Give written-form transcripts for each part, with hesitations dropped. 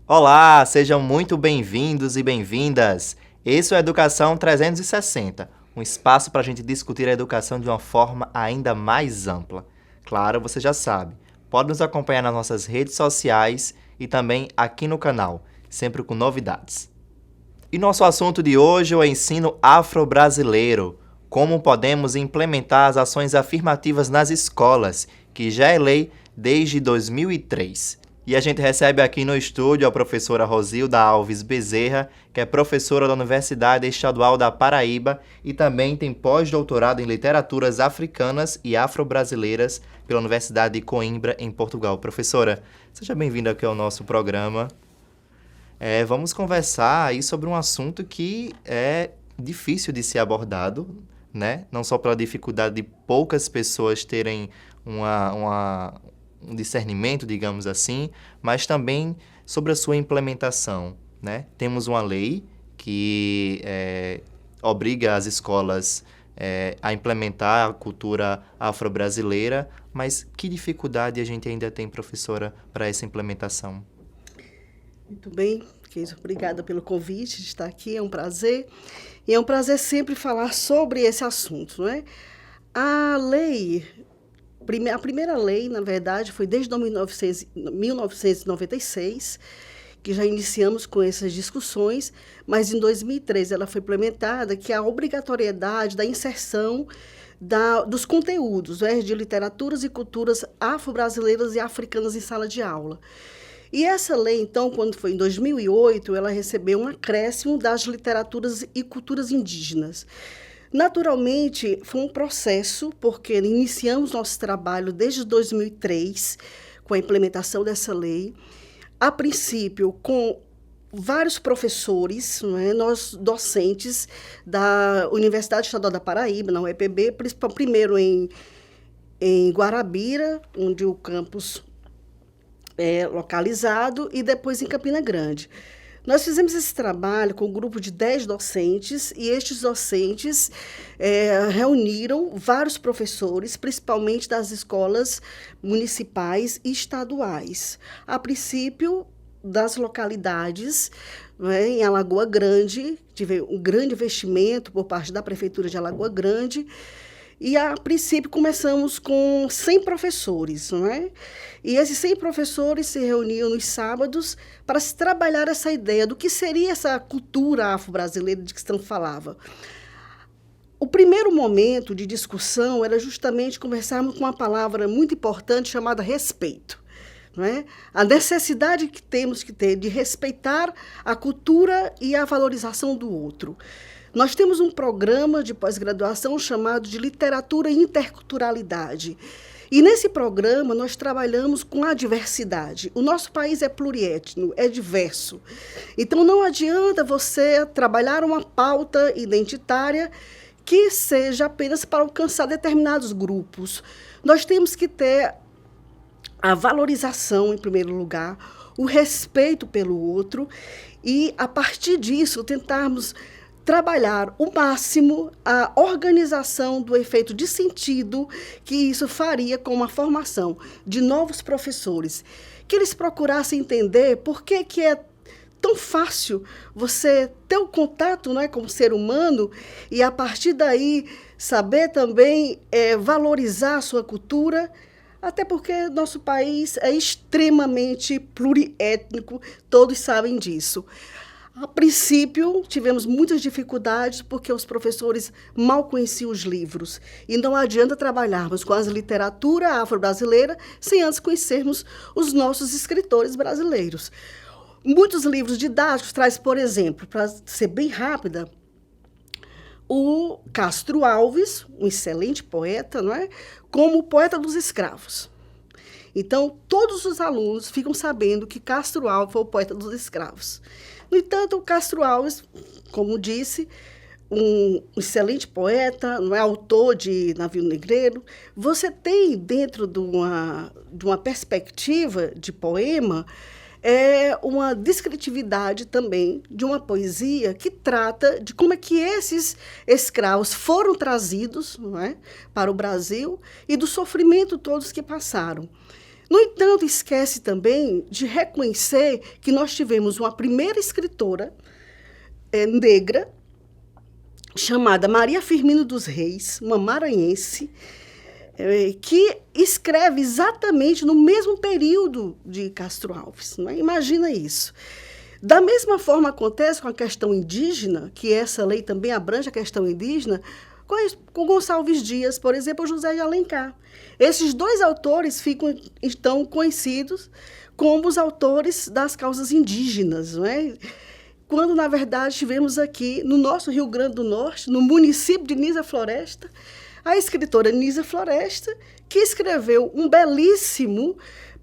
Olá, sejam muito bem-vindos e bem-vindas. Esse é o Educação 360, um espaço para a gente discutir a educação de uma forma ainda mais ampla. Claro, você já sabe, pode nos acompanhar nas nossas redes sociais e também aqui no canal, sempre com novidades. E nosso assunto de hoje é o ensino afro-brasileiro. Como podemos implementar as ações afirmativas nas escolas, que já é lei desde 2003. E a gente recebe aqui no estúdio a professora Rosilda Alves Bezerra, que é professora da Universidade Estadual da Paraíba e também tem pós-doutorado em literaturas africanas e afro-brasileiras pela Universidade de Coimbra, em Portugal. Professora, seja bem-vinda aqui ao nosso programa. Vamos conversar aí sobre um assunto que é difícil de ser abordado, né? Não só pela dificuldade de poucas pessoas terem um discernimento, digamos assim, mas também sobre a sua implementação, né? Temos uma lei que obriga as escolas a implementar a cultura afro-brasileira, mas que dificuldade a gente ainda tem, professora, para essa implementação? Muito bem, Keis, obrigada pelo convite de estar aqui, é um prazer. E é um prazer sempre falar sobre esse assunto, né? A primeira lei, na verdade, foi desde 1996, que já iniciamos com essas discussões, mas em 2003 ela foi implementada, que é a obrigatoriedade da inserção dos conteúdos, né, de literaturas e culturas afro-brasileiras e africanas em sala de aula. E essa lei, então, quando foi em 2008, ela recebeu um acréscimo das literaturas e culturas indígenas. Naturalmente, foi um processo, porque iniciamos nosso trabalho desde 2003, com a implementação dessa lei, a princípio com vários professores, né, nós docentes da Universidade Estadual da Paraíba, na UEPB, primeiro em Guarabira, onde o campus é localizado, e depois em Campina Grande. Nós fizemos esse trabalho com um grupo de 10 docentes, e estes docentes reuniram vários professores, principalmente das escolas municipais e estaduais. A princípio, das localidades, né, em Alagoa Grande, tive um grande investimento por parte da Prefeitura de Alagoa Grande, e, a princípio, começamos com 100 professores, não é? E esses 100 professores se reuniam nos sábados para se trabalhar essa ideia do que seria essa cultura afro-brasileira de que tanto falava. O primeiro momento de discussão era justamente conversarmos com uma palavra muito importante chamada respeito. Não é? A necessidade que temos que ter de respeitar a cultura e a valorização do outro. Nós temos um programa de pós-graduação chamado de Literatura e Interculturalidade. E nesse programa nós trabalhamos com a diversidade. O nosso país é pluriétnico, é diverso. Então não adianta você trabalhar uma pauta identitária que seja apenas para alcançar determinados grupos. Nós temos que ter a valorização, em primeiro lugar, o respeito pelo outro e, a partir disso, tentarmos trabalhar o máximo a organização do efeito de sentido que isso faria com uma formação de novos professores, que eles procurassem entender por que é tão fácil você ter um contato, né, com o ser humano e, a partir daí, saber também valorizar a sua cultura, até porque nosso país é extremamente pluriétnico, todos sabem disso. A princípio, tivemos muitas dificuldades porque os professores mal conheciam os livros. E não adianta trabalharmos com a literatura afro-brasileira sem antes conhecermos os nossos escritores brasileiros. Muitos livros didáticos trazem, por exemplo, para ser bem rápida, o Castro Alves, um excelente poeta, não é? Como o poeta dos escravos. Então, todos os alunos ficam sabendo que Castro Alves foi o poeta dos escravos. No entanto, o Castro Alves, como disse, um excelente poeta, não é, autor de Navio Negreiro. Você tem, dentro de uma perspectiva de poema, uma descritividade também de uma poesia que trata de como é que esses escravos foram trazidos, não é, para o Brasil e do sofrimento todos que passaram. No entanto, esquece também de reconhecer que nós tivemos uma primeira escritora negra, chamada Maria Firmina dos Reis, uma maranhense, que escreve exatamente no mesmo período de Castro Alves. Não é? Imagina isso. Da mesma forma acontece com a questão indígena, que essa lei também abrange a questão indígena, com Gonçalves Dias, por exemplo, José de Alencar. Esses dois autores ficam, então, conhecidos como os autores das causas indígenas, não é? Quando, na verdade, tivemos aqui, no nosso Rio Grande do Norte, no município de Nísia Floresta, a escritora Nísia Floresta, que escreveu um belíssimo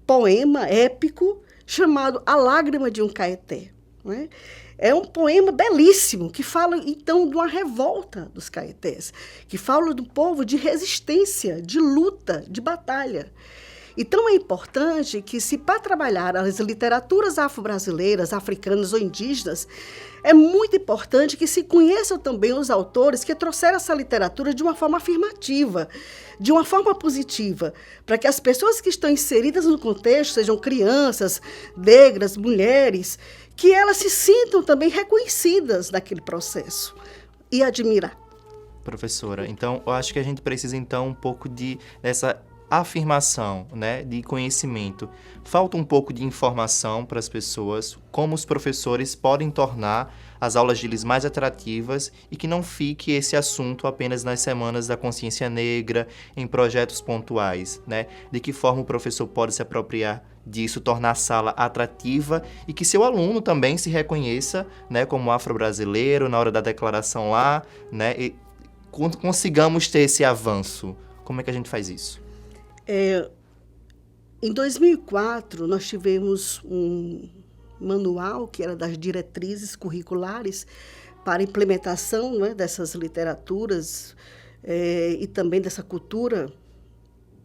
poema épico chamado A Lágrima de um Caeté. Não é? É um poema belíssimo, que fala, então, de uma revolta dos caetés, que fala do povo de resistência, de luta, de batalha. Então, é importante que, se para trabalhar as literaturas afro-brasileiras, africanas ou indígenas, é muito importante que se conheçam também os autores que trouxeram essa literatura de uma forma afirmativa, de uma forma positiva, para que as pessoas que estão inseridas no contexto, sejam crianças, negras, mulheres, que elas se sintam também reconhecidas naquele processo e admirar. Professora, então, eu acho que a gente precisa, então, um pouco dessa afirmação, né, de conhecimento. Falta um pouco de informação para as pessoas, como os professores podem tornar as aulas deles mais atrativas e que não fique esse assunto apenas nas semanas da consciência negra, em projetos pontuais, né? De que forma o professor pode se apropriar disso, tornar a sala atrativa e que seu aluno também se reconheça, né, como afro-brasileiro na hora da declaração lá, né? E consigamos ter esse avanço. Como é que a gente faz isso? Em 2004, nós tivemos um manual que era das diretrizes curriculares para implementação, né, dessas literaturas e também dessa cultura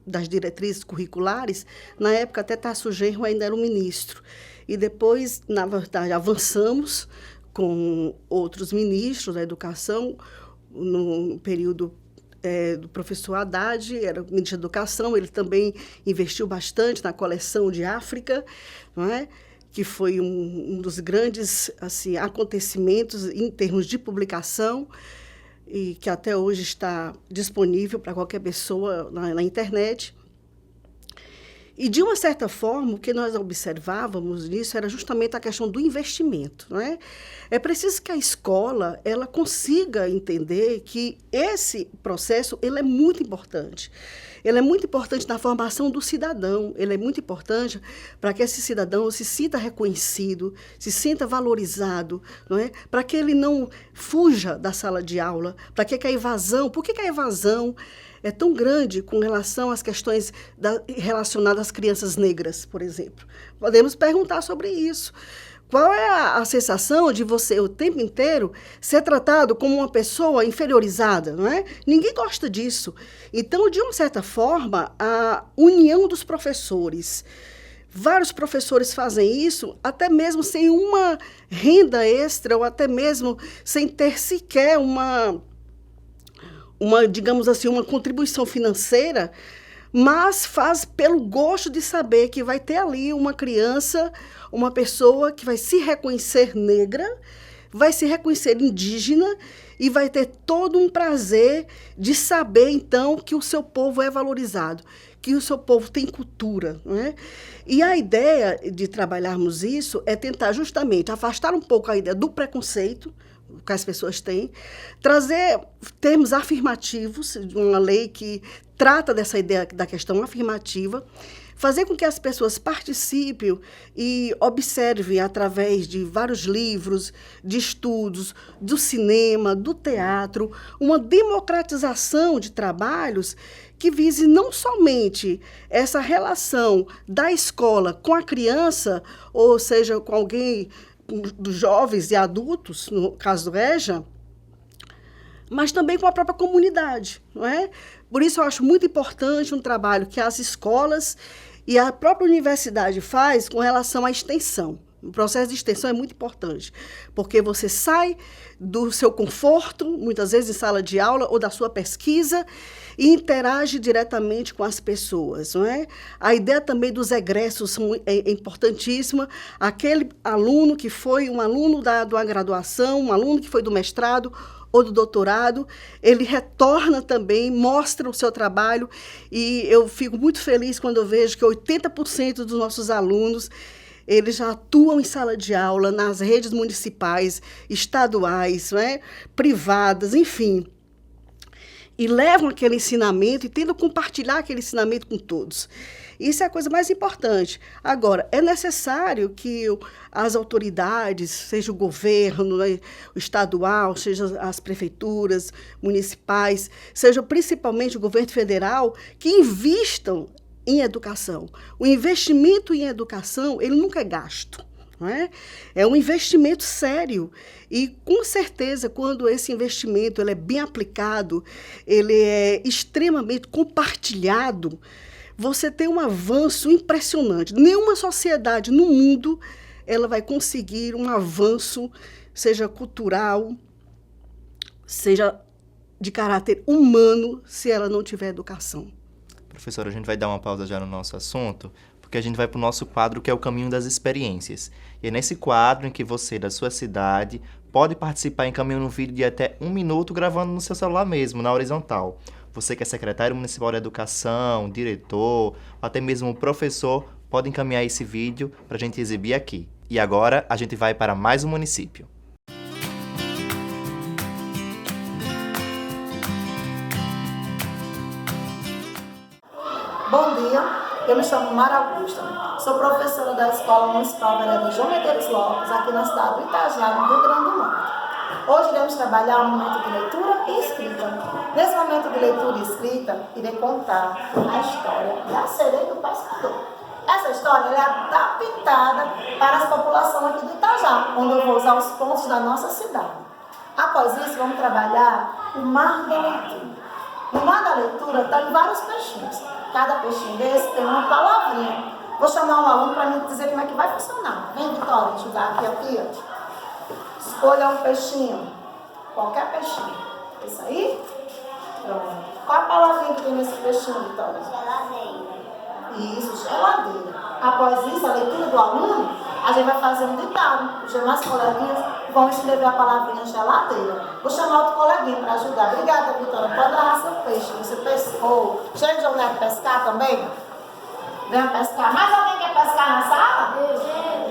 das diretrizes curriculares. Na época, até Tasso Genro ainda era o ministro. E depois, na verdade, avançamos com outros ministros da educação no período do professor Haddad, era ministro da Educação. Ele também investiu bastante na coleção de África, não é? Que foi um dos grandes, assim, acontecimentos em termos de publicação e que até hoje está disponível para qualquer pessoa na internet. E, de uma certa forma, o que nós observávamos nisso era justamente a questão do investimento. Não é? É preciso que a escola ela consiga entender que esse processo ele é muito importante. Ele é muito importante na formação do cidadão, ele é muito importante para que esse cidadão se sinta reconhecido, se sinta valorizado, não é? Para que ele não fuja da sala de aula, para que a evasão, por que a evasão é tão grande com relação às questões relacionadas às crianças negras, por exemplo? Podemos perguntar sobre isso. Qual é a sensação de você, o tempo inteiro, ser tratado como uma pessoa inferiorizada, não é? Ninguém gosta disso. Então, de uma certa forma, a união dos professores. Vários professores fazem isso, até mesmo sem uma renda extra, ou até mesmo sem ter sequer digamos assim, uma contribuição financeira, mas faz pelo gosto de saber que vai ter ali uma criança, uma pessoa que vai se reconhecer negra, vai se reconhecer indígena e vai ter todo um prazer de saber, então, que o seu povo é valorizado, que o seu povo tem cultura. Não é? E a ideia de trabalharmos isso é tentar justamente afastar um pouco a ideia do preconceito que as pessoas têm, trazer termos afirmativos, uma lei que trata dessa ideia da questão afirmativa, fazer com que as pessoas participem e observem através de vários livros, de estudos, do cinema, do teatro, uma democratização de trabalhos que vise não somente essa relação da escola com a criança, ou seja, com alguém dos jovens e adultos, no caso do EJA, mas também com a própria comunidade, não é? Por isso eu acho muito importante um trabalho que as escolas e a própria universidade faz com relação à extensão. O processo de extensão é muito importante, porque você sai do seu conforto, muitas vezes em sala de aula, ou da sua pesquisa, e interage diretamente com as pessoas, não é? A ideia também dos egressos é importantíssima. Aquele aluno que foi um aluno de uma graduação, um aluno que foi do mestrado ou do doutorado, ele retorna também, mostra o seu trabalho, e eu fico muito feliz quando eu vejo que 80% dos nossos alunos eles já atuam em sala de aula, nas redes municipais, estaduais, né, privadas, enfim. E levam aquele ensinamento e tentam compartilhar aquele ensinamento com todos. Isso é a coisa mais importante. Agora, é necessário que as autoridades, seja o governo, né, o estadual, seja as prefeituras municipais, seja principalmente o governo federal, que invistam em educação. O investimento em educação, ele nunca é gasto. Não é? É um investimento sério e, com certeza, quando esse investimento ele é bem aplicado, ele é extremamente compartilhado, você tem um avanço impressionante. Nenhuma sociedade no mundo ela vai conseguir um avanço, seja cultural, seja de caráter humano, se ela não tiver educação. Professora, a gente vai dar uma pausa já no nosso assunto, porque a gente vai para o nosso quadro, que é o Caminho das Experiências. E é nesse quadro em que você, da sua cidade, pode participar encaminhando um vídeo de até 1 minuto, gravando no seu celular mesmo, na horizontal. Você que é secretário municipal de educação, diretor, ou até mesmo professor, pode encaminhar esse vídeo para a gente exibir aqui. E agora, a gente vai para mais um município. Bom dia, eu me chamo Mara Augusta, sou professora da Escola Municipal Vereador João Medeiros Lopes, aqui na cidade do Itajá, no Rio Grande do Norte. Hoje iremos trabalhar um momento de leitura e escrita. Nesse momento de leitura e escrita, irei contar a história da sereia do pescador. Essa história é adaptada para a população aqui do Itajá, onde eu vou usar os pontos da nossa cidade. Após isso, vamos trabalhar o mar da leitura. No mar da leitura tem vários peixinhos. Cada peixinho desse tem uma palavrinha. Vou chamar um aluno para me dizer como é que vai funcionar. Vem, Vitória, ajudar aqui. Escolha um peixinho. Qualquer peixinho. Isso aí? Pronto. Qual a palavrinha que tem nesse peixinho, Vitória? Geladeira. Isso, geladeira. Após isso, a leitura do aluno, a gente vai fazer um ditado. Os demais coleguinhas vão escrever a palavrinha geladeira. Vou chamar outro coleguinha para ajudar. Obrigada, Vitória. Pode agarrar seu peixe. Você pescou. Chega de onde pescar também? Venha pescar. Mais alguém quer pescar na sala?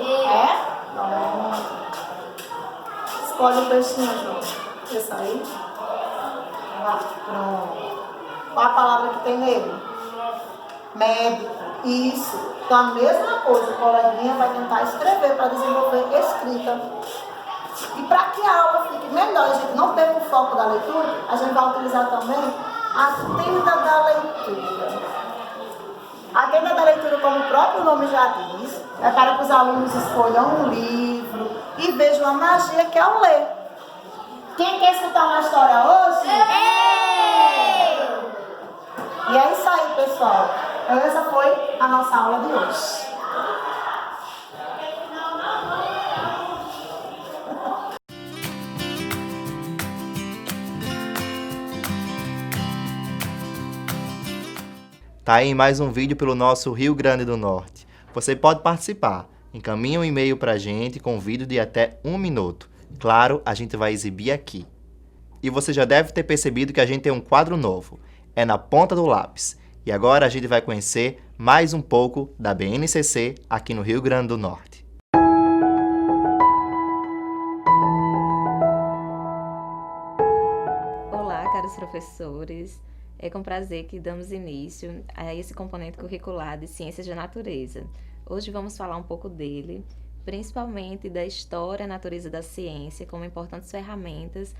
É? Pronto. Escolhe o peixinho, João. Isso aí. Pronto. Qual a palavra que tem nele? Médico. Isso. Então, a mesma coisa, o coleguinha vai tentar escrever para desenvolver escrita. E para que a aula fique melhor, a gente não perca o foco da leitura, a gente vai utilizar também a tenda da leitura. A tenda da leitura, como o próprio nome já diz, é para que os alunos escolham um livro e vejam a magia que é o ler. Quem quer escutar uma história hoje? E é isso aí, pessoal. Então, essa foi a nossa aula de hoje. Tá aí mais um vídeo pelo nosso Rio Grande do Norte. Você pode participar. Encaminhe um e-mail pra gente com um vídeo de até 1 minuto. Claro, a gente vai exibir aqui. E você já deve ter percebido que a gente tem um quadro novo. É na ponta do lápis. E agora a gente vai conhecer mais um pouco da BNCC aqui no Rio Grande do Norte. Olá, caros professores. É com prazer que damos início a esse componente curricular de Ciências da Natureza. Hoje vamos falar um pouco dele, principalmente da história e natureza da ciência como importantes ferramentas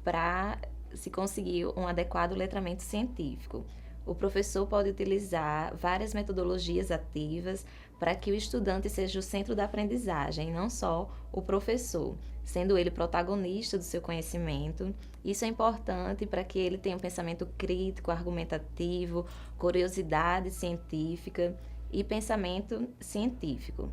para se conseguir um adequado letramento científico. O professor pode utilizar várias metodologias ativas para que o estudante seja o centro da aprendizagem, e não só o professor, sendo ele protagonista do seu conhecimento. Isso é importante para que ele tenha um pensamento crítico, argumentativo, curiosidade científica e pensamento científico.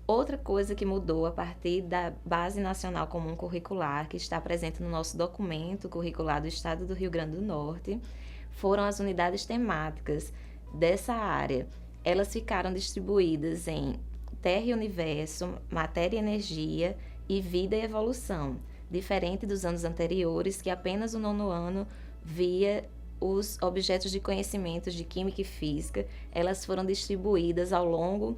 Outra coisa que mudou a partir da Base Nacional Comum Curricular, que está presente no nosso documento curricular do Estado do Rio Grande do Norte, foram as unidades temáticas dessa área. Elas ficaram distribuídas em Terra e Universo, Matéria e Energia e Vida e Evolução, diferente dos anos anteriores, que apenas o 9º ano via os objetos de conhecimentos de Química e Física. Elas foram distribuídas ao longo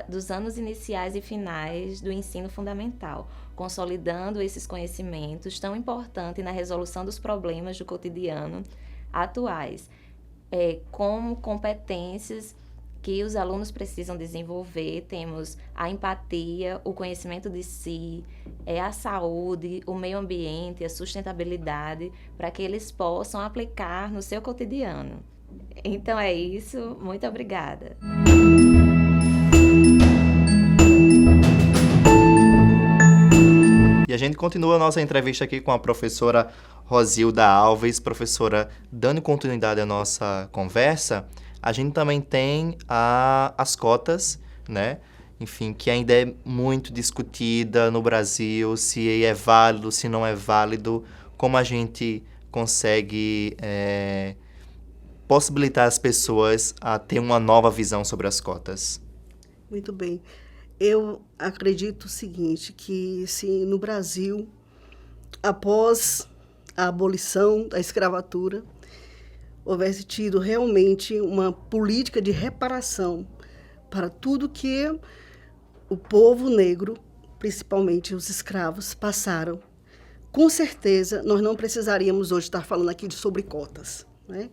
dos anos iniciais e finais do ensino fundamental, consolidando esses conhecimentos tão importantes na resolução dos problemas do cotidiano atuais, como competências que os alunos precisam desenvolver. Temos a empatia, o conhecimento de si, a saúde, o meio ambiente, a sustentabilidade, para que eles possam aplicar no seu cotidiano. Então é isso, muito obrigada. E a gente continua a nossa entrevista aqui com a professora Rosilda Alves. Professora, dando continuidade à nossa conversa, a gente também tem as cotas, né? Enfim, que ainda é muito discutida no Brasil, se é válido, se não é válido, como a gente consegue possibilitar as pessoas a ter uma nova visão sobre as cotas. Muito bem. Eu acredito o seguinte, que se no Brasil, após a abolição da escravatura, houvesse tido realmente uma política de reparação para tudo que o povo negro, principalmente os escravos, passaram, com certeza nós não precisaríamos hoje estar falando aqui sobre cotas, né?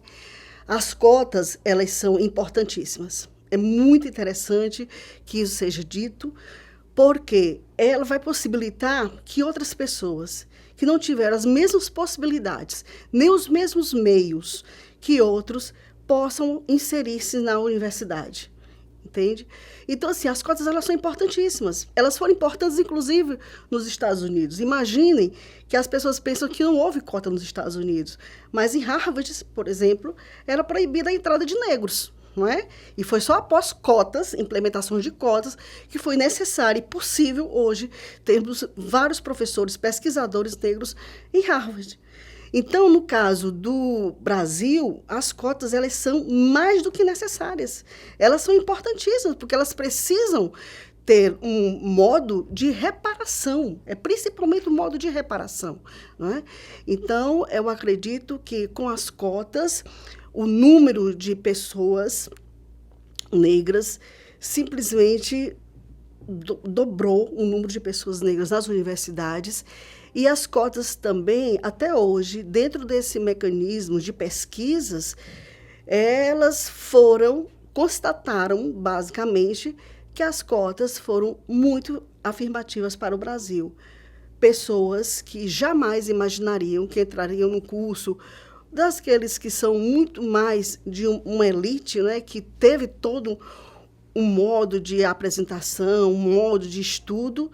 As cotas, elas são importantíssimas. É muito interessante que isso seja dito, porque ela vai possibilitar que outras pessoas que não tiveram as mesmas possibilidades, nem os mesmos meios que outros, possam inserir-se na universidade. Entende? Então, assim, as cotas, elas são importantíssimas. Elas foram importantes, inclusive, nos Estados Unidos. Imaginem que as pessoas pensam que não houve cota nos Estados Unidos. Mas em Harvard, por exemplo, era proibida a entrada de negros. Não é? E foi só após cotas, implementações de cotas, que foi necessário e possível hoje termos vários professores, pesquisadores negros em Harvard. Então, no caso do Brasil, as cotas, elas são mais do que necessárias. Elas são importantíssimas, porque elas precisam ter um modo de reparação, principalmente um modo de reparação, não é? Então, eu acredito que com as cotas, o número de pessoas negras simplesmente dobrou o número de pessoas negras nas universidades. E as cotas também, até hoje, dentro desse mecanismo de pesquisas, elas constataram, basicamente, que as cotas foram muito afirmativas para o Brasil. Pessoas que jamais imaginariam que entrariam no curso, daqueles que são muito mais de uma elite, né, que teve todo um modo de apresentação, um modo de estudo,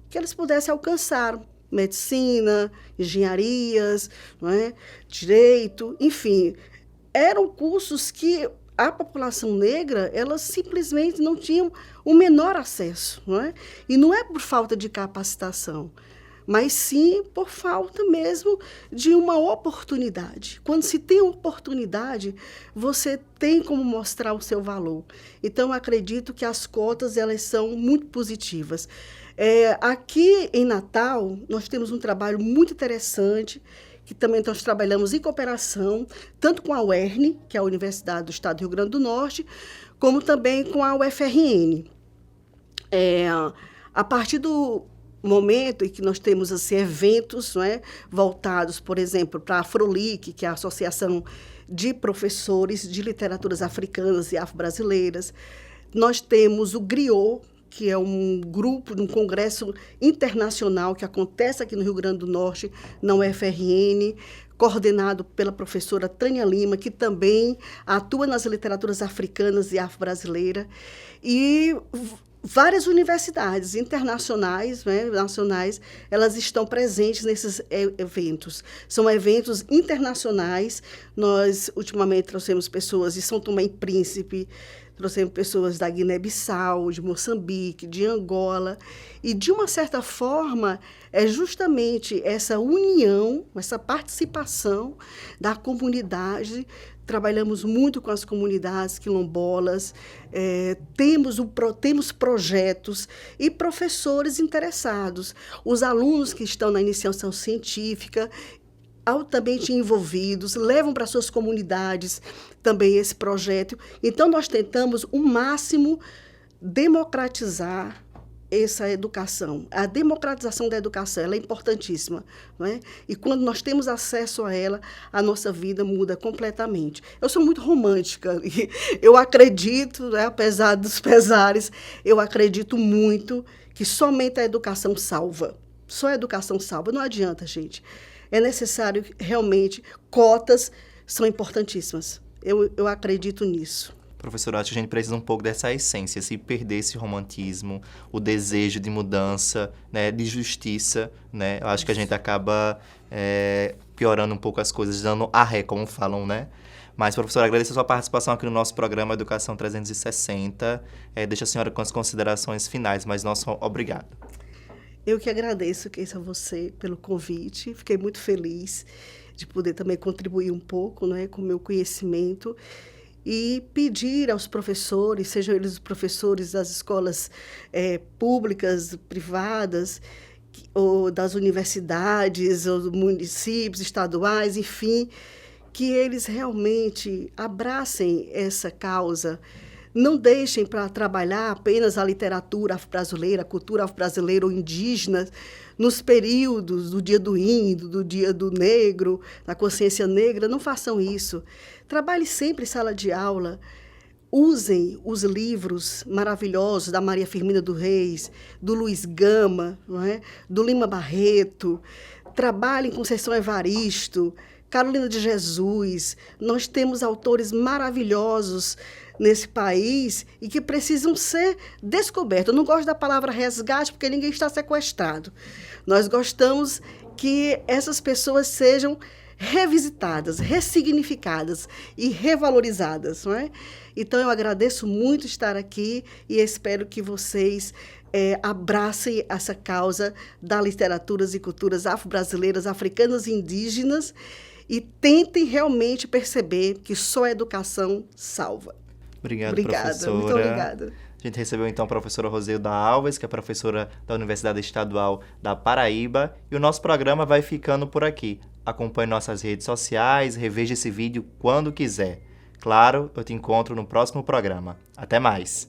que eles pudessem alcançar medicina, engenharias, não é? Direito, enfim. Eram cursos que a população negra, elas simplesmente não tinham o menor acesso, não é? E não é por falta de capacitação, mas sim por falta mesmo de uma oportunidade. Quando se tem oportunidade, você tem como mostrar o seu valor. Então, acredito que as cotas, elas são muito positivas. Aqui em Natal, nós temos um trabalho muito interessante, que também nós trabalhamos em cooperação, tanto com a UERN, que é a Universidade do Estado do Rio Grande do Norte, como também com a UFRN. A partir do momento em que nós temos assim, eventos, não é, voltados, por exemplo, para a Afrolic, que é a Associação de Professores de Literaturas Africanas e Afro-Brasileiras, nós temos o GRIOT, que é um grupo, um congresso internacional que acontece aqui no Rio Grande do Norte, na UFRN, coordenado pela professora Tânia Lima, que também atua nas literaturas africanas e afro-brasileira, e várias universidades internacionais, né, nacionais, elas estão presentes nesses eventos. São eventos internacionais. Nós, ultimamente, trouxemos pessoas de São Tomé e Príncipe, trouxemos pessoas da Guiné-Bissau, de Moçambique, de Angola. E, de uma certa forma, é justamente essa união, essa participação da comunidade. Trabalhamos muito com as comunidades quilombolas, temos projetos e professores interessados. Os alunos que estão na iniciação científica, altamente envolvidos, levam para suas comunidades também esse projeto. Então, nós tentamos, o máximo, democratizar essa educação. A democratização da educação, ela é importantíssima, não é? E quando nós temos acesso a ela, a nossa vida muda completamente. Eu sou muito romântica e eu acredito, né, apesar dos pesares, eu acredito muito que somente a educação salva. Só a educação salva. Não adianta, gente. É necessário, realmente, cotas são importantíssimas. Eu acredito nisso. Professora, acho que a gente precisa um pouco dessa essência, se perder esse romantismo, o desejo de mudança, né, de justiça, né? Eu acho que a gente acaba piorando um pouco as coisas, dando arré, como falam, né? Mas, professora, agradeço a sua participação aqui no nosso programa Educação 360. Deixa a senhora com as considerações finais, mas nosso obrigado. Eu que agradeço, Keissa, a você pelo convite. Fiquei muito feliz de poder também contribuir um pouco, né, com o meu conhecimento. E pedir aos professores, sejam eles os professores das escolas públicas, privadas, ou das universidades, ou dos municípios, estaduais, enfim, que eles realmente abracem essa causa. Não deixem para trabalhar apenas a literatura afro-brasileira, a cultura afro-brasileira ou indígena, nos períodos do Dia do Índio, do Dia do Negro, da consciência negra. Não façam isso. Trabalhe sempre em sala de aula. Usem os livros maravilhosos da Maria Firmina dos Reis, do Luiz Gama, não é? Do Lima Barreto. Trabalhem com Conceição Evaristo, Carolina de Jesus. Nós temos autores maravilhosos nesse país e que precisam ser descobertos. Eu não gosto da palavra resgate, porque ninguém está sequestrado. Nós gostamos que essas pessoas sejam revisitadas, ressignificadas e revalorizadas, não é? Então, eu agradeço muito estar aqui e espero que vocês abracem essa causa das literaturas e culturas afro-brasileiras, africanas e indígenas e tentem realmente perceber que só a educação salva. Obrigada, professora. Muito obrigada. A gente recebeu, então, a professora Roseilda Alves, que é professora da Universidade Estadual da Paraíba. E o nosso programa vai ficando por aqui. Acompanhe nossas redes sociais, reveja esse vídeo quando quiser. Claro, eu te encontro no próximo programa. Até mais!